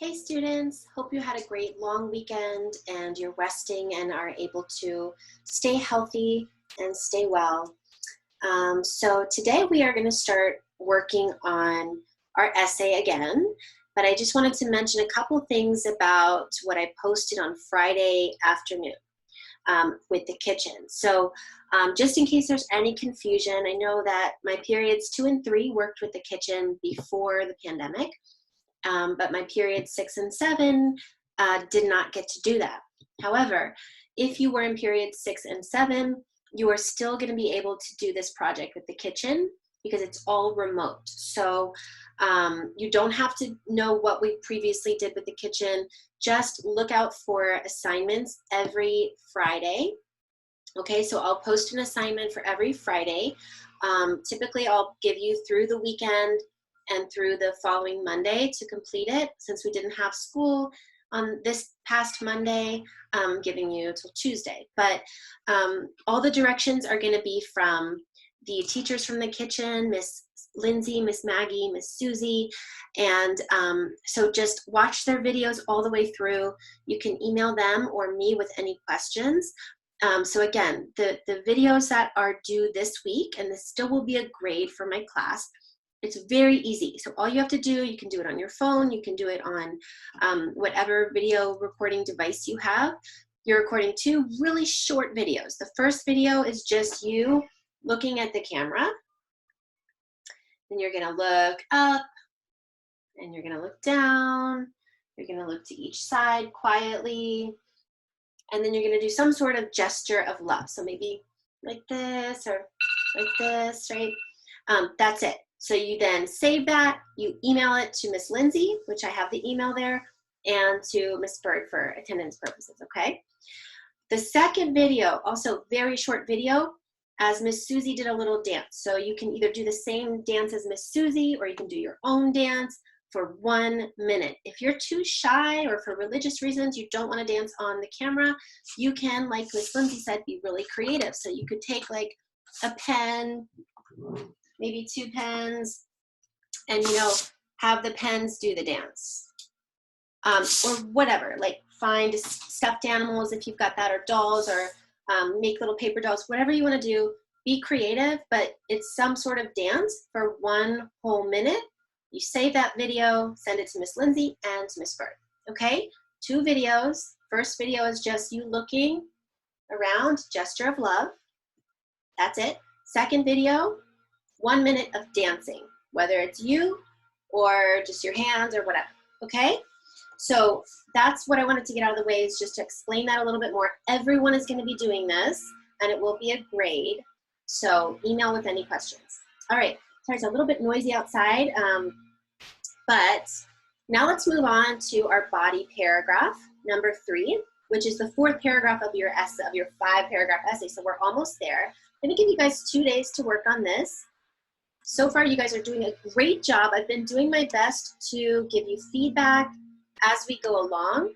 Hey students, hope you had a great long weekend and you're resting and are able to stay healthy and stay well. So today we are going to start working on our essay again, but I just wanted to mention a couple things about what I posted on Friday afternoon with the kitchen. So just in case there's any confusion, I know that my periods 2 and 3 worked with the kitchen before the pandemic. But my periods 6 and 7 did not get to do that. However, if you were in periods 6 and 7, you are still going to be able to do this project with the kitchen because it's all remote. So you don't have to know what we previously did with the kitchen. Just look out for assignments every Friday. Okay, so I'll post an assignment for every Friday. Typically, I'll give you through the weekend and through the following Monday to complete it. Since we didn't have school on this past Monday, I'm giving you till Tuesday. But all the directions are going to be from the teachers from the kitchen, Miss Lindsay, Miss Maggie, Miss Susie, and so just watch their videos all the way through. You can email them or me with any questions. So again, the videos that are due this week, and this still will be a grade for my class, it's very easy. So all you have to do, you can do it on your phone, you can do it on whatever video recording device you have. You're recording 2 really short videos. The first video is just you looking at the camera. Then you're gonna look up, and you're gonna look down. You're gonna look to each side quietly. And then you're gonna do some sort of gesture of love. So maybe like this or like this, right? That's it. So you then save that, you email it to Miss Lindsay, which I have the email there, and to Miss Bird for attendance purposes, okay? The second video, also very short video, as Miss Susie did a little dance. So you can either do the same dance as Miss Susie or you can do your own dance for 1 minute. If you're too shy or for religious reasons you don't want to dance on the camera, you can, like Miss Lindsay said, be really creative. So you could take like a pen, maybe 2 pens, and have the pens do the dance. Or whatever, like find stuffed animals if you've got that, or dolls, or make little paper dolls, whatever you want to do. Be creative, but it's some sort of dance for 1 whole minute. You save that video, send it to Miss Lindsay and to Miss Bird. Okay, 2 videos. First video is just you looking around, gesture of love. That's it. Second video, 1 minute of dancing, whether it's you or just your hands or whatever. Okay, so that's what I wanted to get out of the way, is just to explain that a little bit more. Everyone is going to be doing this, and it will be a grade. So email with any questions. All right, sorry, it's a little bit noisy outside, but now let's move on to our body paragraph, number 3, which is the 4th paragraph of your essay, of your 5-paragraph essay. So we're almost there. I'm going to give you guys 2 days to work on this. So far, you guys are doing a great job. I've been doing my best to give you feedback as we go along.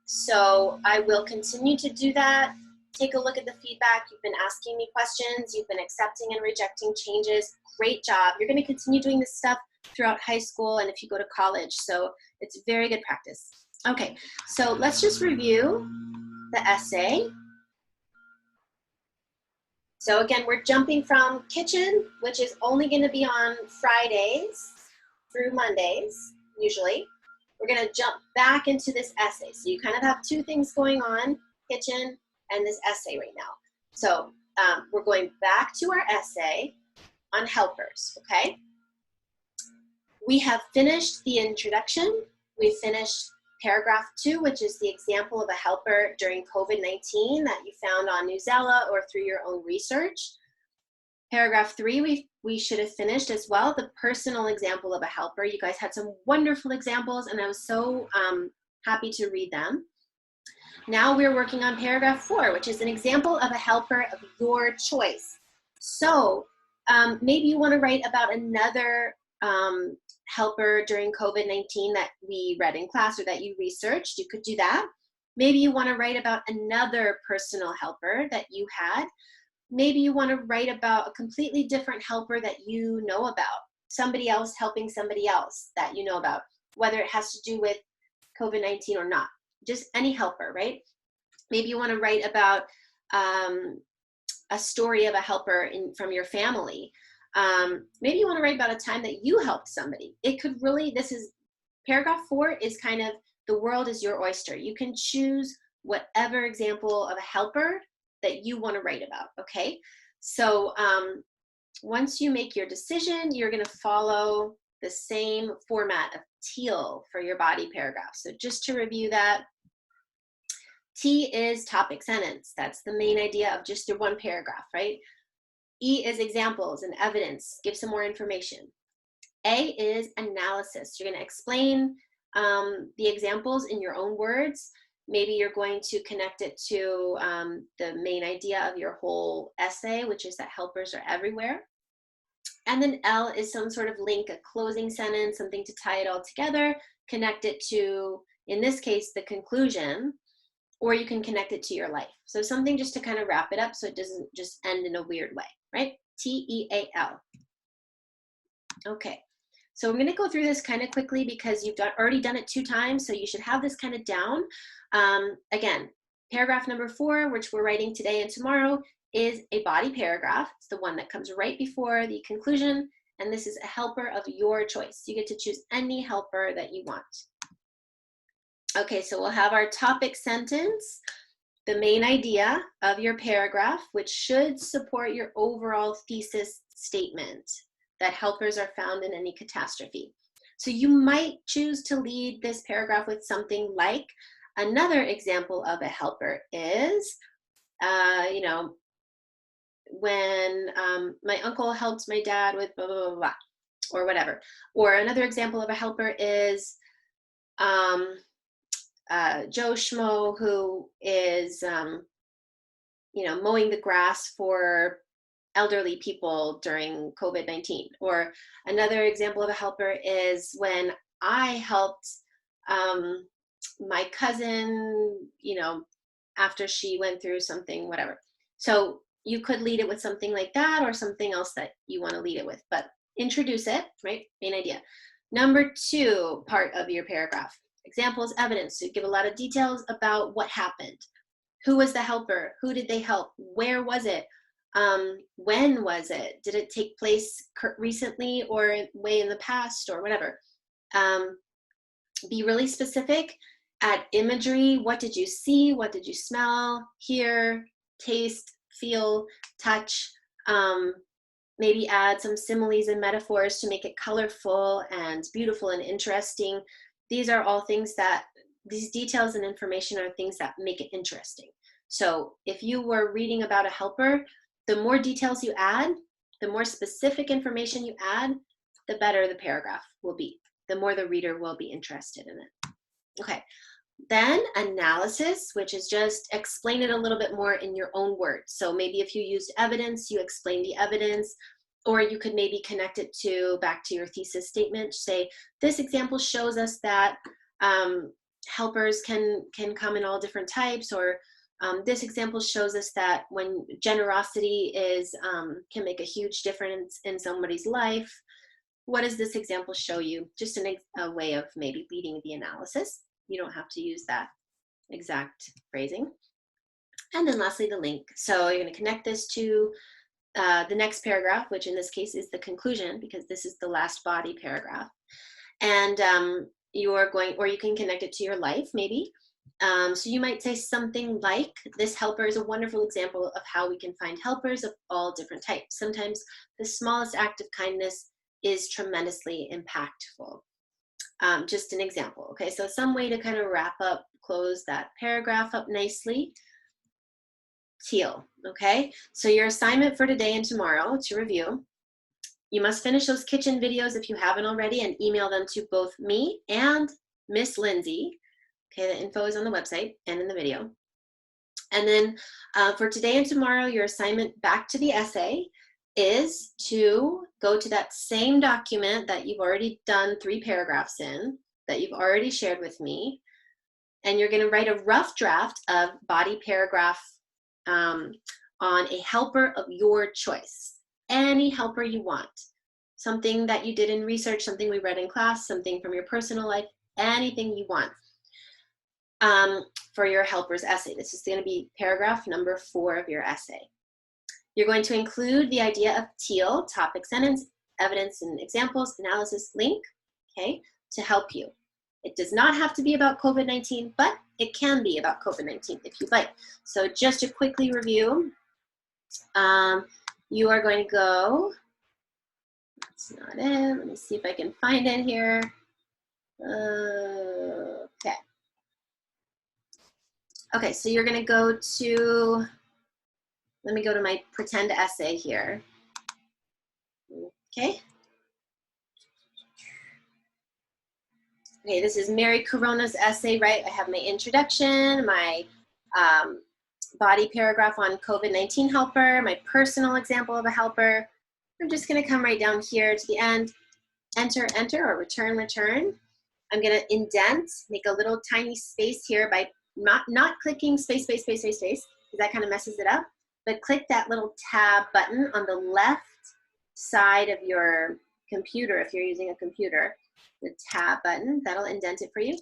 So I will continue to do that. Take a look at the feedback. You've been asking me questions. You've been accepting and rejecting changes. Great job. You're going to continue doing this stuff throughout high school and if you go to college. So it's very good practice. Okay, so let's just review the essay. So again, we're jumping from kitchen, which is only going to be on Fridays through Mondays, usually. We're going to jump back into this essay. So you kind of have 2 things going on, kitchen and this essay right now. So we're going back to our essay on helpers, okay? We have finished the introduction. We finished paragraph 2, which is the example of a helper during COVID-19 that you found on Newsella or through your own research. Paragraph 3, we should have finished as well, the personal example of a helper. You guys had some wonderful examples, and I was so happy to read them. Now we're working on paragraph 4, which is an example of a helper of your choice. So maybe you want to write about another helper during COVID-19 that we read in class or that you researched. You could do that. Maybe you want to write about another personal helper that you had. Maybe you want to write about a completely different helper that you know about, somebody else helping somebody else that you know about. whether it has to do with COVID-19 or not. Just any helper, right? Maybe you want to write about a story of a helper from your family. Maybe you want to write about a time that you helped somebody. It could really, this is, paragraph 4 is kind of, the world is your oyster. You can choose whatever example of a helper that you want to write about, okay? So once you make your decision, you're going to follow the same format of teal for your body paragraph. So just to review that, T is topic sentence. That's the main idea of just the one paragraph, right? E is examples and evidence. Give some more information. A is analysis. You're going to explain the examples in your own words. Maybe you're going to connect it to the main idea of your whole essay, which is that helpers are everywhere. And then L is some sort of link, a closing sentence, something to tie it all together, connect it to, in this case, the conclusion, or you can connect it to your life. So something just to kind of wrap it up so it doesn't just end in a weird way, right? T-E-A-L. Okay, so I'm going to go through this kind of quickly because you've already done it 2 times, so you should have this kind of down. Again, paragraph number 4, which we're writing today and tomorrow, is a body paragraph. It's the one that comes right before the conclusion, and this is a helper of your choice. You get to choose any helper that you want. Okay, so we'll have our topic sentence, the main idea of your paragraph, which should support your overall thesis statement, that helpers are found in any catastrophe. So you might choose to lead this paragraph with something like, another example of a helper is, you know, when my uncle helped my dad with blah, blah, blah, blah, or whatever. Or another example of a helper is Joe Schmo, who is, you know, mowing the grass for elderly people during COVID-19. Or another example of a helper is when I helped my cousin, you know, after she went through something, whatever. So you could lead it with something like that or something else that you want to lead it with, but introduce it, right? Main idea. Number 2 part of your paragraph, examples, evidence. So you give a lot of details about what happened. Who was the helper? Who did they help? Where was it? When was it? Did it take place recently or way in the past or whatever? Be really specific. Add imagery. What did you see? What did you smell, hear, taste, feel, touch? Maybe add some similes and metaphors to make it colorful and beautiful and interesting. These are all things that, these details and information are things that make it interesting. So if you were reading about a helper, the more details you add, the more specific information you add, the better the paragraph will be. The more the reader will be interested in it. Okay, then analysis, which is just explain it a little bit more in your own words. So maybe if you used evidence, you explain the evidence, or you could maybe connect it to back to your thesis statement. Say, this example shows us that helpers can come in all different types, or this example shows us that when generosity is can make a huge difference in somebody's life. What does this example show you? Just a way of maybe leading the analysis. You don't have to use that exact phrasing. And then lastly, the link. So you're going to connect this to the next paragraph, which in this case is the conclusion, because this is the last body paragraph. And you're going, or you can connect it to your life maybe. So you might say something like, this helper is a wonderful example of how we can find helpers of all different types. Sometimes the smallest act of kindness is tremendously impactful. Just an example, okay? So some way to kind of wrap up, close that paragraph up nicely. Teal, okay? So your assignment for today and tomorrow to review, you must finish those kitchen videos if you haven't already and email them to both me and Miss Lindsay. Okay, the info is on the website and in the video. And then for today and tomorrow, your assignment back to the essay is to go to that same document that you've already done 3 paragraphs in, that you've already shared with me, and you're going to write a rough draft of body paragraph on a helper of your choice, any helper you want. something that you did in research, something we read in class, something from your personal life, anything you want for your helper's essay. This is going to be paragraph number 4 of your essay. You're going to include the idea of TEAL, topic, sentence, evidence and examples, analysis, link, okay, to help you. It does not have to be about COVID-19, but it can be about COVID-19 if you'd like. So just to quickly review, you are going to go, that's not it, let me see if I can find it here. Okay. Okay, so you're going to go to, let me go to my pretend essay here. Okay. Okay, this is Mary Corona's essay, right? I have my introduction, my body paragraph on COVID-19 helper, my personal example of a helper. I'm just gonna come right down here to the end, enter, enter, or return, return. I'm gonna indent, make a little tiny space here by not clicking space, space, space, space, space, because that kind of messes it up, but click that little tab button on the left side of your computer if you're using a computer. The tab button, that'll indent it for you.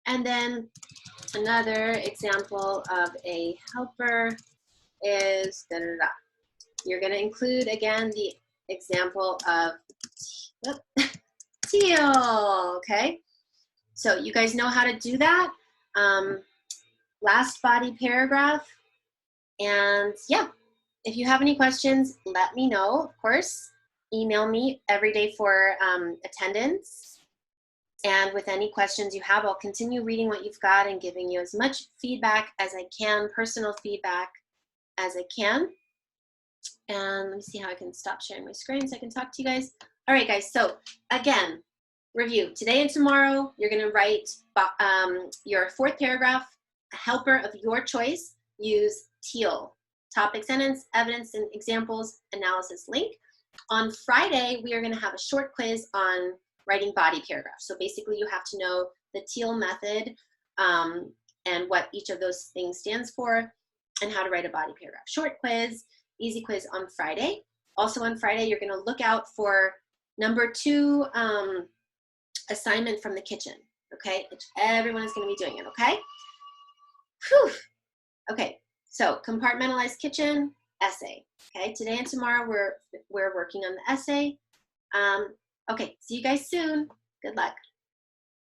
And then another example of a helper is da, da, da. You're going to include again the example of teal, okay? So you guys know how to do that. Last body paragraph. And yeah, if you have any questions, let me know, of course. Email me every day for attendance. And with any questions you have, I'll continue reading what you've got and giving you as much feedback as I can, personal feedback as I can. And let me see how I can stop sharing my screen so I can talk to you guys. All right, guys, so again, review. Today and tomorrow, you're gonna write your 4th paragraph, a helper of your choice. Use TEAL, topic, sentence, evidence and examples, analysis, link. On Friday, we are gonna have a short quiz on writing body paragraphs. So basically you have to know the TEAL method and what each of those things stands for and how to write a body paragraph. Short quiz, easy quiz on Friday. Also on Friday, you're gonna look out for number 2 assignment from the kitchen, okay? Everyone is gonna be doing it, okay? Whew. Okay, so compartmentalized kitchen, essay, okay? Today and tomorrow we're working on the essay. Okay, see you guys soon. Good luck.